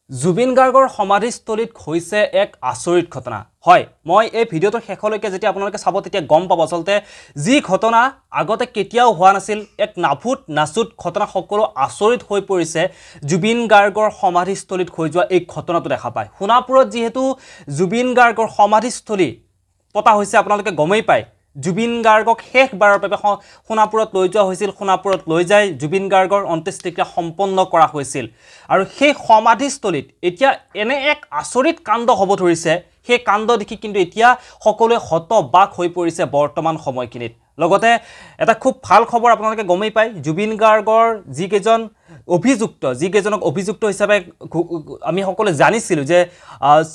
জুবিন গাৰ্গৰ সমাধিস্থলীত হৈছে এক আচৰিত ঘটনা হয় মই এই ভিডিওটোৰ শেষলৈকে যেতিয়া আপোনালোকে চাব তেতিয়া গম পাব আচলতে যি ঘটনা আগতে কেতিয়াও হোৱা নাছিল এক নাভুত নাচুত ঘটনা সকলো আচৰিত হৈ পৰিছে জুবিন গাৰ্গৰ সমাধিস্থলীত হৈ যোৱা এই ঘটনাটো দেখা পায় সোণাপুৰত যেহেতু জুবিন গাৰ্গৰ সমাধিস্থলী পতা হৈছে আপোনালোকে গমেই পায় জুবিন গাৰ্গক শেষবাৰৰ বাবে সোণাপুৰত লৈ যোৱা হৈছিল সোণাপুৰত লৈ যায় জুবিন গাৰ্গৰ অন্ত্যেষ্টিক্ৰিয়া সম্পন্ন কৰা হৈছিল আৰু সেই সমাধিস্থলীত এতিয়া এনে এক আচৰিত কাণ্ড হ'ব ধৰিছে সেই কাণ্ড দেখি কিন্তু এতিয়া সকলোৱে হতবাক হৈ পৰিছে বৰ্তমান সময়খিনিত লগতে এটা খুব ভাল খবৰ আপোনালোকে গমেই পায় জুবিন গাৰ্গৰ যিকেজন যিকেজনক অভিযুক্ত হিচাপে আমি সকলোৱে জানিছিলো যে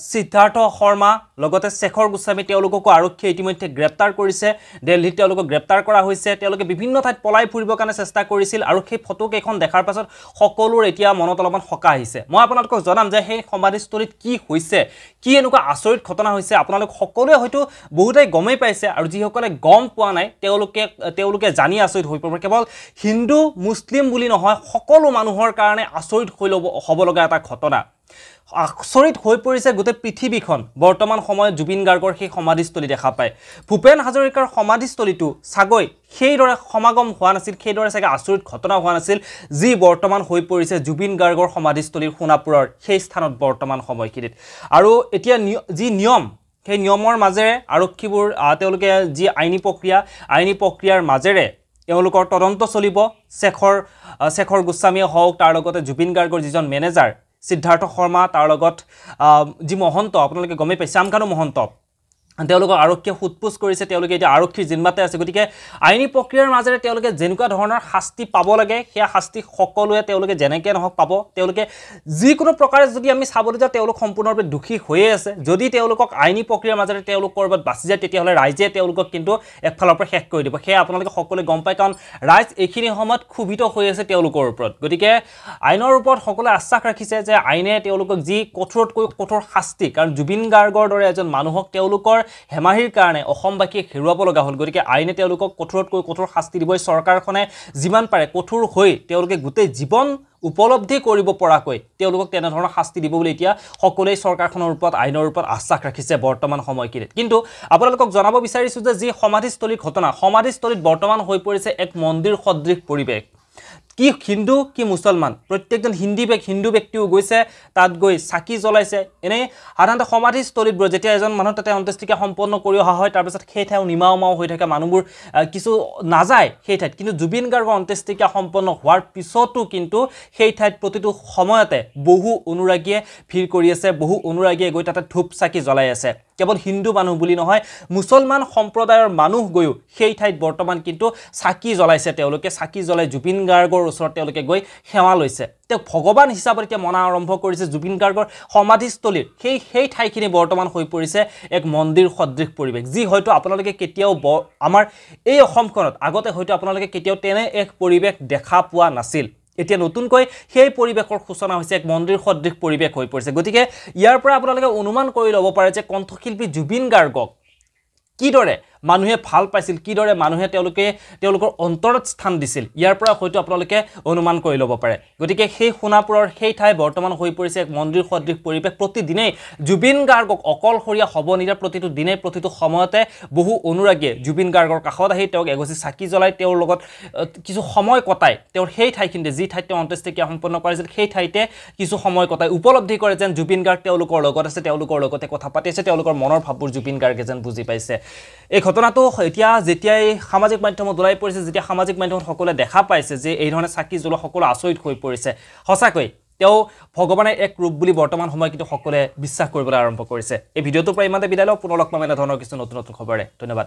সিদ্ধাৰ্থ শৰ্মা লগতে শেখৰ গোস্বামী তেওঁলোককো আৰক্ষীয়ে ইতিমধ্যে গ্ৰেপ্তাৰ কৰিছে দিল্লীত তেওঁলোকক গ্ৰেপ্তাৰ কৰা হৈছে তেওঁলোকে বিভিন্ন ঠাইত পলাই ফুৰিবৰ কাৰণে চেষ্টা কৰিছিল আৰু সেই ফটো কেইখন দেখাৰ পাছত সকলোৰ এতিয়া মনত অলপমান হকা আহিছে মই আপোনালোকক জনাম যে সেই সমাধিস্থলীত কি হৈছে কি এনেকুৱা আচৰিত ঘটনা হৈছে আপোনালোক সকলোৱে হয়তো বহুতেই গমেই পাইছে আৰু যিসকলে গম পোৱা নাই তেওঁলোকে জানি আচৰিত হৈ পৰিব কেৱল হিন্দু মুছলিম বুলি নহয় সকলো মানুহৰ কাৰণে আচৰিত হ'ব লগা এটা ঘটনা আচৰিত হৈ পৰিছে গোটেই পৃথিৱীখন বৰ্তমান সময়ত জুবিন গাৰ্গৰ সেই সমাধিস্থলী দেখা পায় ভূপেন হাজৰিকাৰ সমাধিস্থলীটো চাগৈ সেইদৰে সমাগম হোৱা নাছিল সেইদৰে চাগে আচৰিত ঘটনা হোৱা নাছিল যি বৰ্তমান হৈ পৰিছে জুবিন গাৰ্গৰ সমাধিস্থলীৰ সোণাপুৰৰ সেই স্থানত বৰ্তমান সময়খিনিত আৰু এতিয়া যি নিয়ম সেই নিয়মৰ মাজেৰে আৰক্ষীবোৰ তেওঁলোকে যি আইনী প্ৰক্ৰিয়াৰ মাজেৰে তেওঁলোকৰ তদন্ত চলিব শেখৰ গোস্বামী হওক তাৰ লগতে জুবিন গাৰ্গৰ যিজন মেনেজাৰ সিদ্ধাৰ্থ শৰ্মা তাৰ লগত যি মহন্ত আপোনালোকে গমেই পায় শ্যামকানু মহন্ত তেওঁলোকক আৰক্ষীয়ে সোধপোছ কৰিছে তেওঁলোকে এতিয়া আৰক্ষীৰ জিম্মাতে আছে গতিকে আইনী প্ৰক্ৰিয়াৰ মাজেৰে তেওঁলোকে যেনেকুৱা ধৰণৰ শাস্তি পাব লাগে সেয়া শাস্তি সকলোৱে তেওঁলোকে যেনেকৈ নহওক পাব তেওঁলোকে যিকোনো প্ৰকাৰে যদি আমি চাবলৈ যাওঁ তেওঁলোক সম্পূৰ্ণৰূপে দোষী হৈয়ে আছে যদি তেওঁলোকক আইনী প্ৰক্ৰিয়াৰ মাজেৰে তেওঁলোক ক'ৰবাত বাচি যায় তেতিয়াহ'লে ৰাইজে তেওঁলোকক কিন্তু একফালৰ পৰা শেষ কৰি দিব সেয়া আপোনালোকে সকলোৱে গম পায় কাৰণ ৰাইজ এইখিনি সময়ত ক্ষোভিত হৈ আছে তেওঁলোকৰ ওপৰত গতিকে আইনৰ ওপৰত সকলোৱে আশ্বাস ৰাখিছে যে আইনে তেওঁলোকক যি কঠোৰতকৈ কঠোৰ শাস্তি কাৰণ জুবিন গাৰ্গৰ দৰে এজন মানুহক তেওঁলোকৰ হেমাহিৰ কাৰণে অসমবাসীয়ে হেৰুৱাব লগা হ'ল গতিকে আইনে তেওঁলোকক কঠোৰতকৈ কঠোৰ শাস্তি দিবই চৰকাৰখনে যিমান পাৰে কঠোৰ হৈ তেওঁলোকে গোটেই জীৱন উপলব্ধি কৰিব পৰাকৈ তেওঁলোকক তেনেধৰণৰ শাস্তি দিব বুলি এতিয়া সকলোৱে চৰকাৰখনৰ ওপৰত আইনৰ ওপৰত আশ্বাস ৰাখিছে বৰ্তমান সময়খিনিত কিন্তু আপোনালোকক জনাব বিচাৰিছোঁ যে যি সমাধিস্থলীৰ ঘটনা সমাধিস্থলীত বৰ্তমান হৈ পৰিছে এক মন্দিৰ সদৃশ পৰিৱেশ কি হিন্দু কি মুছলমান প্ৰত্যেকজন হিন্দু ব্যক্তিও গৈছে তাত গৈ চাকি জ্বলাইছে এনে সাধাৰণতে সমাধিস্থলীত যেতিয়া এজন মানুহ তাতে অন্ত্যেষ্টিক্ৰিয়া সম্পন্ন কৰি অহা হয় তাৰপিছত সেই ঠাই নিমাও হৈ থাকে মানুহবোৰ কিছু নাযায় সেই ঠাইত কিন্তু জুবিন গাৰ্গৰ অন্ত্যেষ্টিক্ৰিয়া সম্পন্ন হোৱাৰ পিছতো কিন্তু সেই ঠাইত প্ৰতিটো সময়তে বহু অনুৰাগীয়ে ভিৰ কৰি আছে বহু অনুৰাগীয়ে গৈ তাতে ধূপ চাকি জ্বলাই আছে কেৱল হিন্দু মানুহ বুলি নহয় মুছলমান সম্প্ৰদায়ৰ মানুহ গৈও সেই ঠাইত বৰ্তমান কিন্তু চাকি জ্বলাইছে তেওঁলোকে চাকি জ্বলাই জুবিন গাৰ্গৰ ওচৰত তেওঁলোকে গৈ সেৱা লৈছে তেওঁ ভগৱান হিচাপত এতিয়া মনা আৰম্ভ কৰিছে জুবিন গাৰ্গৰ সমাধিস্থলীৰ সেই ঠাইখিনি বৰ্তমান হৈ পৰিছে এক মন্দিৰ সদৃশ পৰিৱেশ যি হয়তো আপোনালোকে কেতিয়াও আমাৰ এই অসমখনত আগতে হয়তো আপোনালোকে কেতিয়াও তেনে এক পৰিৱেশ দেখা পোৱা নাছিল এতিয়া নতুনকৈ সেই পৰিৱেশৰ সূচনা হৈছে এক মন্দিৰ সদৃশ পৰিৱেশ হৈ পৰিছে গতিকে ইয়াৰ পৰা আপোনালোকে অনুমান কৰি ল'ব পাৰে যে কণ্ঠশিল্পী জুবিন গাৰ্গক কিদৰে মানুহে ভাল পাইছিল কিদৰে মানুহে তেওঁলোকৰ অন্তৰত স্থান দিছিল ইয়াৰ পৰা হয়তো আপোনালোকে অনুমান কৰি ল'ব পাৰে গতিকে সেই সোণাপুৰৰ সেই ঠাই বৰ্তমান হৈ পৰিছে এক মন্দিৰ সদৃশ পৰিৱেশ প্ৰতিদিনেই জুবিন গাৰ্গক অকলশৰীয়া হ'ব নিদিয়া প্ৰতিটো দিনে প্ৰতিটো সময়তে বহু অনুৰাগীয়ে জুবিন গাৰ্গৰ কাষত আহি তেওঁক এগছি চাকি জ্বলাই তেওঁৰ লগত কিছু সময় কটাই তেওঁৰ সেই ঠাইখিনিতে যি ঠাইত তেওঁ অন্ত্যেষ্টিক্ৰিয়া সম্পন্ন কৰিছিল সেই ঠাইতে কিছু সময় কটাই উপলব্ধি কৰে যেন জুবিন গাৰ্গ তেওঁলোকৰ লগত আছে তেওঁলোকৰ লগতে কথা পাতিছে তেওঁলোকৰ মনৰ ভাৱবোৰ জুবিন গাৰ্গে যেন বুজি পাইছে এই ঘটনাটো এতিয়া যেতিয়াই সামাজিক মাধ্যমত ওলাই পৰিছে যেতিয়া সামাজিক মাধ্যমত সকলোৱে দেখা পাইছে যে এই ধৰণে চাকি জ্বলোৱা সকলো আচৰিত হৈ পৰিছে সঁচাকৈ তেওঁ ভগৱানৰ এক ৰূপ বুলি বৰ্তমান সময় কিন্তু সকলোৱে বিশ্বাস কৰিবলৈ আৰম্ভ কৰিছে এই ভিডিঅ'টোৰ পৰা ইমানতে বিদায় লওঁ পুনৰ লগ পাম এনে ধৰণৰ কিছু নতুন খবৰে ধন্যবাদ